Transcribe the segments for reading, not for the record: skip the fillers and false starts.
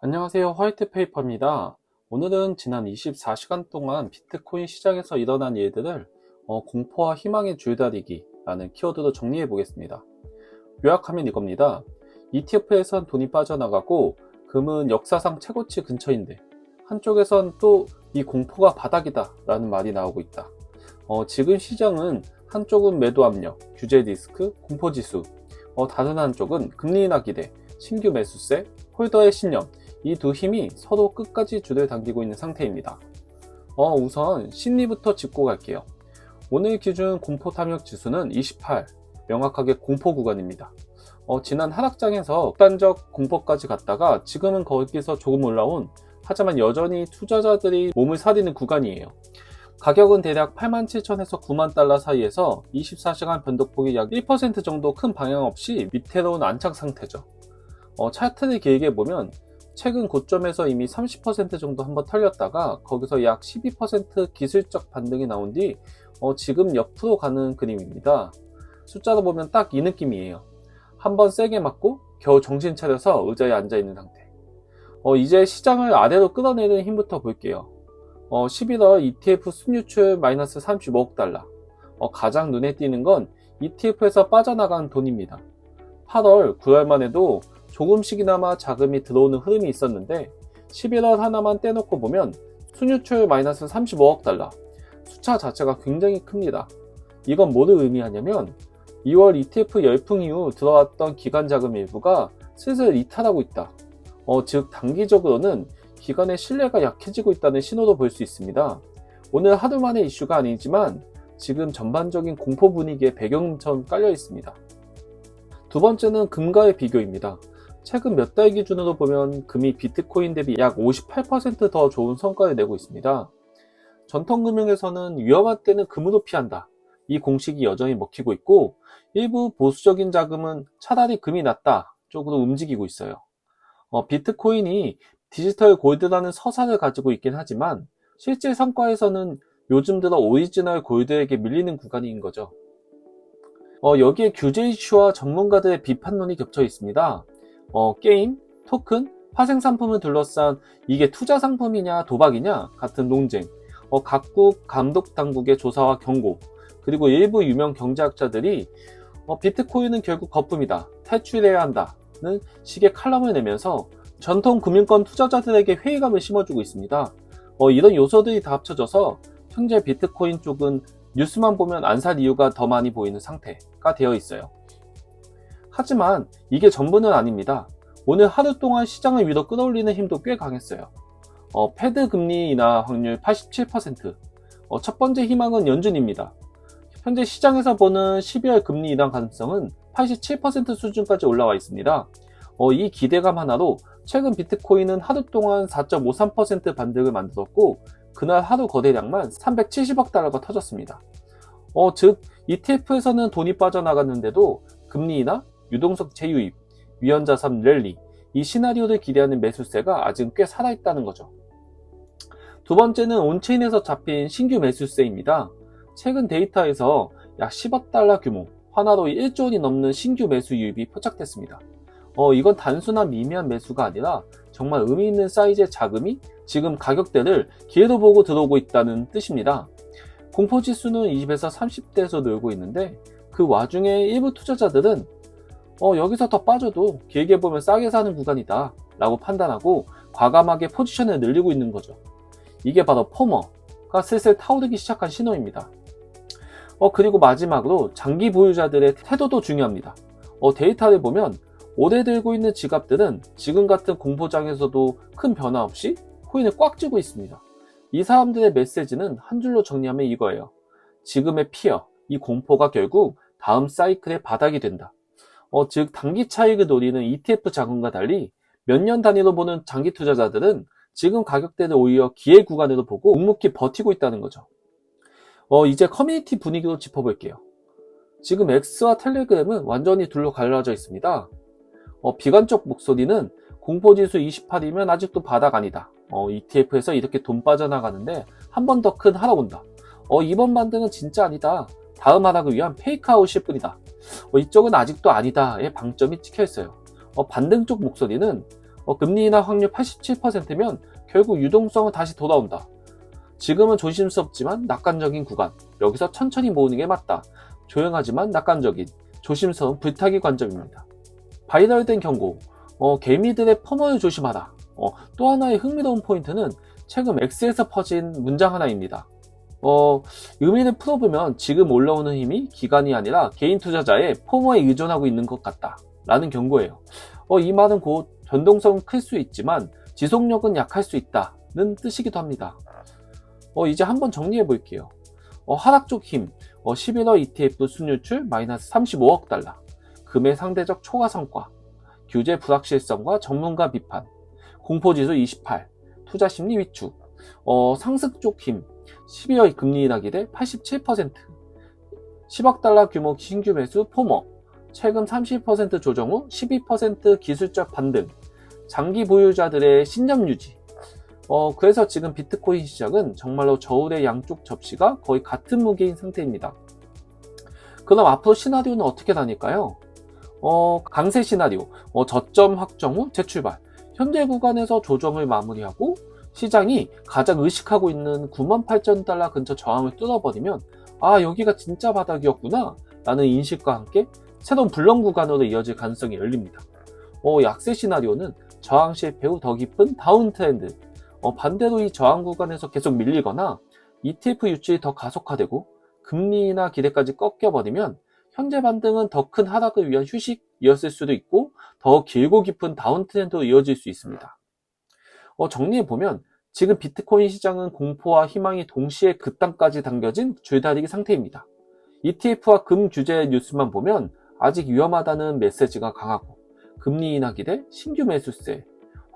안녕하세요. 화이트페이퍼입니다. 오늘은 지난 24시간 동안 비트코인 시장에서 일어난 일들을 공포와 희망의 줄다리기라는 키워드로 정리해 보겠습니다. 요약하면 이겁니다. ETF에선 돈이 빠져나가고 금은 역사상 최고치 근처인데 한쪽에선 또 이 공포가 바닥이다 라는 말이 나오고 있다. 지금 시장은 한쪽은 매도 압력, 규제 리스크, 공포지수, 다른 한쪽은 금리 인하 기대, 신규 매수세, 홀더의 신념, 이 두 힘이 서로 끝까지 줄을 당기고 있는 상태입니다. 우선 심리부터 짚고 갈게요. 오늘 기준 공포 탐욕 지수는 28, 명확하게 공포 구간입니다. 지난 하락장에서 극단적 공포까지 갔다가 지금은 거기서 조금 올라온, 하지만 여전히 투자자들이 몸을 사리는 구간이에요. 가격은 대략 87,000에서 9만 달러 사이에서 24시간 변동폭이 약 1% 정도 큰 방향 없이 밑으로는 안착 상태죠. 차트를 길게 보면 최근 고점에서 이미 30% 정도 한번 털렸다가 거기서 약 12% 기술적 반등이 나온 뒤 지금 옆으로 가는 그림입니다. 숫자로 보면 딱 이 느낌이에요. 한번 세게 맞고 겨우 정신 차려서 의자에 앉아있는 상태. 이제 시장을 아래로 끌어내는 힘부터 볼게요. 11월 ETF 순유출 마이너스 35억 달러. 가장 눈에 띄는 건 ETF에서 빠져나간 돈입니다. 8월, 9월만 해도 조금씩이나마 자금이 들어오는 흐름이 있었는데 11월 하나만 떼놓고 보면 순유출 마이너스 35억 달러. 숫자 자체가 굉장히 큽니다. 이건 뭐를 의미하냐면 2월 ETF 열풍 이후 들어왔던 기관 자금 일부가 슬슬 이탈하고 있다. 즉 단기적으로는 기관의 신뢰가 약해지고 있다는 신호도 볼 수 있습니다. 오늘 하루 만의 이슈가 아니지만 지금 전반적인 공포 분위기에 배경처럼 깔려 있습니다. 두 번째는 금과의 비교입니다. 최근 몇 달 기준으로 보면 금이 비트코인 대비 약 58% 더 좋은 성과를 내고 있습니다. 전통금융에서는 위험할 때는 금으로 피한다. 이 공식이 여전히 먹히고 있고 일부 보수적인 자금은 차라리 금이 낫다 쪽으로 움직이고 있어요. 비트코인이 디지털 골드라는 서사를 가지고 있긴 하지만 실제 성과에서는 요즘 들어 오리지널 골드에게 밀리는 구간인 거죠. 여기에 규제 이슈와 전문가들의 비판론이 겹쳐 있습니다. 게임, 토큰, 파생 상품을 둘러싼 이게 투자 상품이냐 도박이냐 같은 논쟁, 각국 감독 당국의 조사와 경고, 그리고 일부 유명 경제학자들이 비트코인은 결국 거품이다, 탈출해야 한다는 식의 칼럼을 내면서 전통 금융권 투자자들에게 회의감을 심어주고 있습니다. 이런 요소들이 다 합쳐져서 현재 비트코인 쪽은 뉴스만 보면 안 살 이유가 더 많이 보이는 상태가 되어 있어요. 하지만 이게 전부는 아닙니다. 오늘 하루 동안 시장을 위로 끌어올리는 힘도 꽤 강했어요. 패드 금리 인하 확률 87%. 첫 번째 희망은 연준입니다. 현재 시장에서 보는 12월 금리 인하 가능성은 87% 수준까지 올라와 있습니다. 이 기대감 하나로 최근 비트코인은 하루 동안 4.53% 반등을 만들었고 그날 하루 거래량만 370억 달러가 터졌습니다. 즉 ETF에서는 돈이 빠져나갔는데도 금리 인하, 유동성 재유입, 위헌자산 랠리, 이 시나리오를 기대하는 매수세가 아직 꽤 살아있다는 거죠. 두 번째는 온체인에서 잡힌 신규 매수세입니다. 최근 데이터에서 약 10억 달러 규모, 하나로 1조 원이 넘는 신규 매수 유입이 포착됐습니다. 이건 단순한 미미한 매수가 아니라 정말 의미 있는 사이즈의 자금이 지금 가격대를 기회로 보고 들어오고 있다는 뜻입니다. 공포지수는 20에서 30대에서 놀고 있는데 그 와중에 일부 투자자들은 여기서 더 빠져도 길게 보면 싸게 사는 구간이다 라고 판단하고 과감하게 포지션을 늘리고 있는 거죠. 이게 바로 포머가 슬슬 타오르기 시작한 신호입니다. 그리고 마지막으로 장기 보유자들의 태도도 중요합니다. 데이터를 보면 오래 들고 있는 지갑들은 지금 같은 공포장에서도 큰 변화 없이 코인을 꽉 쥐고 있습니다. 이 사람들의 메시지는 한 줄로 정리하면 이거예요. 지금의 피어, 이 공포가 결국 다음 사이클의 바닥이 된다. 즉 단기 차익을 노리는 ETF 자금과 달리 몇 년 단위로 보는 장기 투자자들은 지금 가격대를 오히려 기회 구간으로 보고 묵묵히 버티고 있다는 거죠. 이제 커뮤니티 분위기로 짚어볼게요. 지금 X와 텔레그램은 완전히 둘로 갈라져 있습니다. 비관적 목소리는 공포지수 28이면 아직도 바닥 아니다. ETF에서 이렇게 돈 빠져나가는데 한 번 더 큰 하락 온다. 이번 반등은 진짜 아니다. 다음 하락을 위한 페이크아웃일 뿐이다. 이쪽은 아직도 아니다의 방점이 찍혀 있어요. 반등 쪽 목소리는 금리 인하 확률 87%면 결국 유동성은 다시 돌아온다. 지금은 조심스럽지만 낙관적인 구간, 여기서 천천히 모으는 게 맞다. 조용하지만 낙관적인, 조심스러운 불타기 관점입니다. 바이럴된 경고, 개미들의 퍼머를 조심하라. 또 하나의 흥미로운 포인트는 최근 X에서 퍼진 문장 하나입니다. 의미를 풀어보면 지금 올라오는 힘이 기관이 아니라 개인 투자자의 포머에 의존하고 있는 것 같다 라는 경고예요. 이 말은 곧 변동성은 클 수 있지만 지속력은 약할 수 있다는 뜻이기도 합니다. 이제 한번 정리해 볼게요. 하락 쪽 힘, 11월 ETF 순유출 마이너스 35억 달러, 금의 상대적 초과 성과, 규제 불확실성과 전문가 비판, 공포지수 28, 투자 심리 위축, 상승 쪽 힘, 12월 금리 인하 기대 87%, 10억 달러 규모 신규 매수 포머, 최근 30% 조정 후 12% 기술적 반등, 장기 보유자들의 신념 유지. 그래서 지금 비트코인 시장은 정말로 저울의 양쪽 접시가 거의 같은 무게인 상태입니다. 그럼 앞으로 시나리오는 어떻게 다닐까요? 강세 시나리오, 저점 확정 후 재출발. 현재 구간에서 조정을 마무리하고 시장이 가장 의식하고 있는 98,000달러 근처 저항을 뚫어버리면 여기가 진짜 바닥이었구나 라는 인식과 함께 새로운 불렁 구간으로 이어질 가능성이 열립니다. 약세 시나리오는 저항 시 배후 더 깊은 다운 트렌드, 반대로 이 저항 구간에서 계속 밀리거나 ETF 유출이 더 가속화되고 금리 인하 기대까지 꺾여버리면 현재 반등은 더 큰 하락을 위한 휴식이었을 수도 있고 더 길고 깊은 다운 트렌드로 이어질 수 있습니다. 정리해보면 지금 비트코인 시장은 공포와 희망이 동시에 극단까지 당겨진 줄다리기 상태입니다. ETF와 금 규제 뉴스만 보면 아직 위험하다는 메시지가 강하고 금리 인하 기대, 신규 매수세,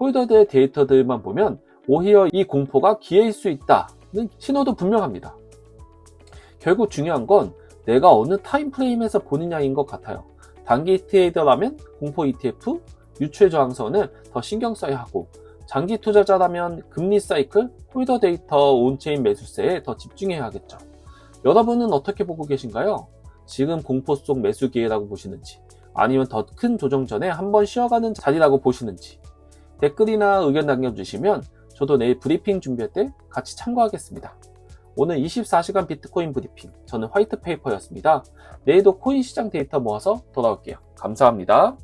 홀더들의 데이터들만 보면 오히려 이 공포가 기회일 수 있다는 신호도 분명합니다. 결국 중요한 건 내가 어느 타임프레임에서 보느냐인 것 같아요. 단기 트레이더라면 공포 ETF, 유출 저항선을 더 신경 써야 하고 장기 투자자라면 금리 사이클, 홀더 데이터, 온체인 매수세에 더 집중해야 하겠죠. 여러분은 어떻게 보고 계신가요? 지금 공포 속 매수 기회라고 보시는지 아니면 더 큰 조정 전에 한번 쉬어가는 자리라고 보시는지 댓글이나 의견 남겨주시면 저도 내일 브리핑 준비할 때 같이 참고하겠습니다. 오늘 24시간 비트코인 브리핑, 저는 화이트페이퍼였습니다. 내일도 코인 시장 데이터 모아서 돌아올게요. 감사합니다.